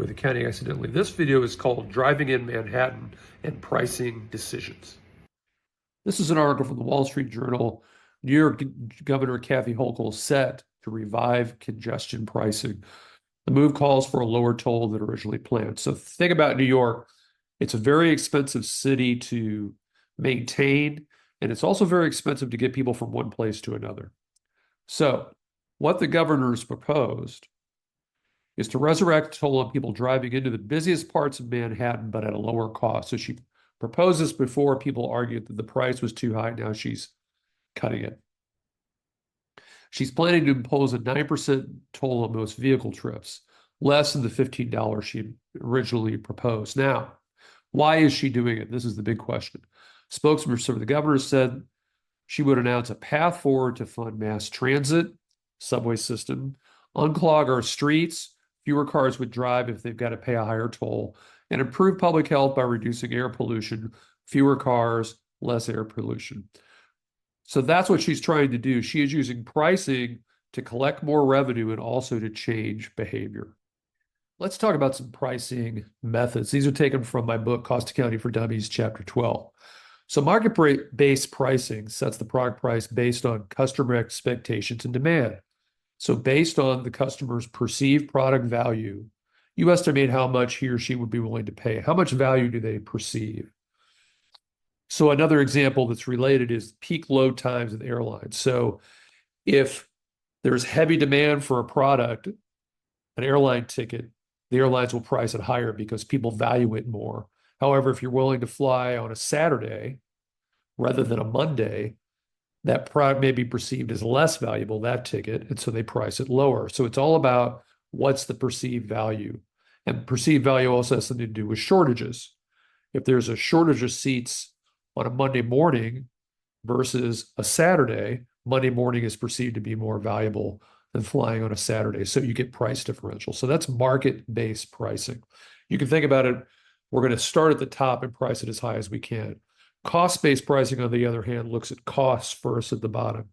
with accounting accidentally. This video is called Driving in Manhattan and Pricing Decisions. This is an article from the Wall Street Journal. New York Governor Kathy Hochul set to revive congestion pricing. The move calls for a lower toll than originally planned. So think about New York. It's a very expensive city to maintain, and it's also very expensive to get people from one place to another. So what the governor's proposed is to resurrect toll on people driving into the busiest parts of Manhattan, but at a lower cost. So she proposed this before people argued that the price was too high. Now she's cutting it. She's planning to impose a 9% toll on most vehicle trips, less than the $15 she originally proposed. Now, why is she doing it? This is the big question. Spokesperson for the governor said she would announce a path forward to fund mass transit, subway system, unclog our streets, fewer cars would drive if they've got to pay a higher toll, and improve public health by reducing air pollution, fewer cars, less air pollution. So that's what she's trying to do. She is using pricing to collect more revenue and also to change behavior. Let's talk about some pricing methods. These are taken from my book, Cost Accounting for Dummies, Chapter 12. So market-based pricing sets the product price based on customer expectations and demand. So based on the customer's perceived product value, you estimate how much he or she would be willing to pay. How much value do they perceive? So another example that's related is peak load times in airlines. So if there's heavy demand for a product, an airline ticket, the airlines will price it higher because people value it more. However, if you're willing to fly on a Saturday rather than a Monday, that product may be perceived as less valuable, that ticket, and so they price it lower. So it's all about what's the perceived value. And perceived value also has something to do with shortages. If there's a shortage of seats on a Monday morning versus a Saturday, Monday morning is perceived to be more valuable than flying on a Saturday. So you get price differential. So that's market-based pricing. You can think about it, we're going to start at the top and price it as high as we can. Cost-based pricing, on the other hand, looks at costs first at the bottom.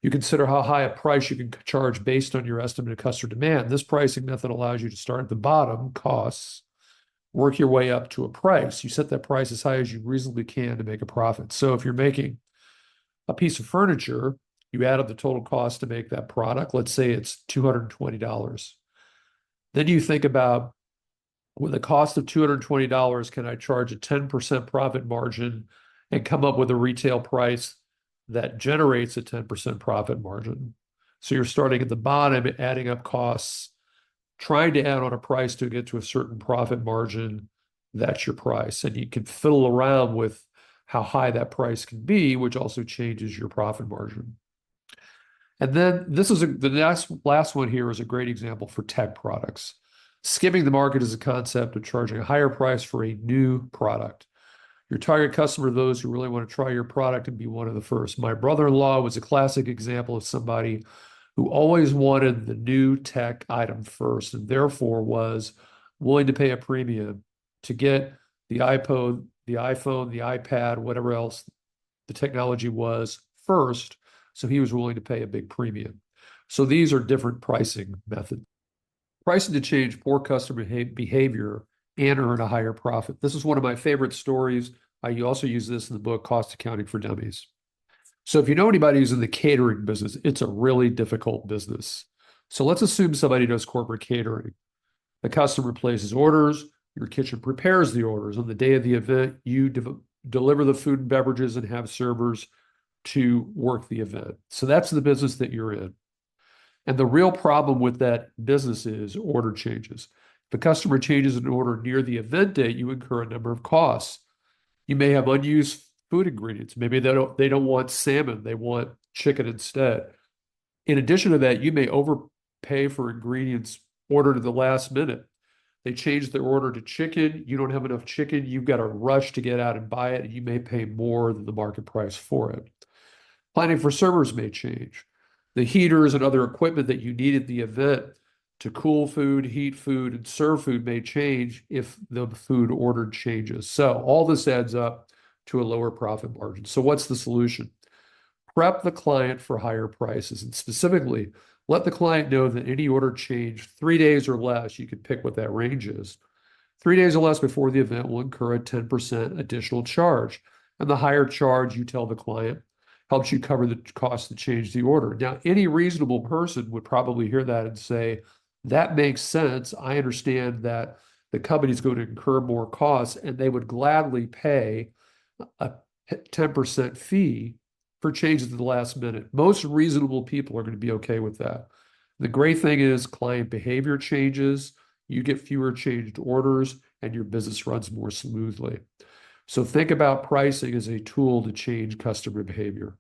You consider how high a price you can charge based on your estimate of customer demand. This pricing method allows you to start at the bottom, costs, work your way up to a price. You set that price as high as you reasonably can to make a profit. So if you're making a piece of furniture, you add up the total cost to make that product. Let's say it's $220. Then you think about, with a cost of $220, can I charge a 10% profit margin and come up with a retail price that generates a 10% profit margin? So you're starting at the bottom, adding up costs, trying to add on a price to get to a certain profit margin. That's your price. And you can fiddle around with how high that price can be, which also changes your profit margin. And then this is the last one here is a great example for tech products. Skimming the market is a concept of charging a higher price for a new product. Your target customer are those who really want to try your product and be one of the first. My brother-in-law was a classic example of somebody who always wanted the new tech item first and therefore was willing to pay a premium to get the iPod, the iPhone, the iPad, whatever else the technology was first. So he was willing to pay a big premium. So these are different pricing methods. Pricing to change poor customer behavior and earn a higher profit. This is one of my favorite stories. I also use this in the book, Cost Accounting for Dummies. So if you know anybody who's in the catering business, it's a really difficult business. So let's assume somebody does corporate catering. The customer places orders, your kitchen prepares the orders. On the day of the event, you deliver the food and beverages and have servers to work the event. So that's the business that you're in. And the real problem with that business is order changes. If a customer changes an order near the event date, you incur a number of costs. You may have unused food ingredients. Maybe they don't want salmon, they want chicken instead. In addition to that, you may overpay for ingredients ordered at the last minute. They change their order to chicken. You don't have enough chicken. You've got to rush to get out and buy it, and you may pay more than the market price for it. Planning for servers may change. The heaters and other equipment that you need at the event to cool food, heat food, and serve food may change if the food ordered changes. So all this adds up to a lower profit margin. So what's the solution? Prep the client for higher prices, and specifically Let the client know that any order change 3 days or less, you can pick what that range is. 3 days or less before the event will incur a 10% additional charge. And the higher charge, you tell the client, helps you cover the cost to change the order. Now, any reasonable person would probably hear that and say, that makes sense. I understand that the company is going to incur more costs, and they would gladly pay a 10% fee for changes at the last minute. Most reasonable people are going to be okay with that. The great thing is client behavior changes, you get fewer changed orders, and your business runs more smoothly. So think about pricing as a tool to change customer behavior.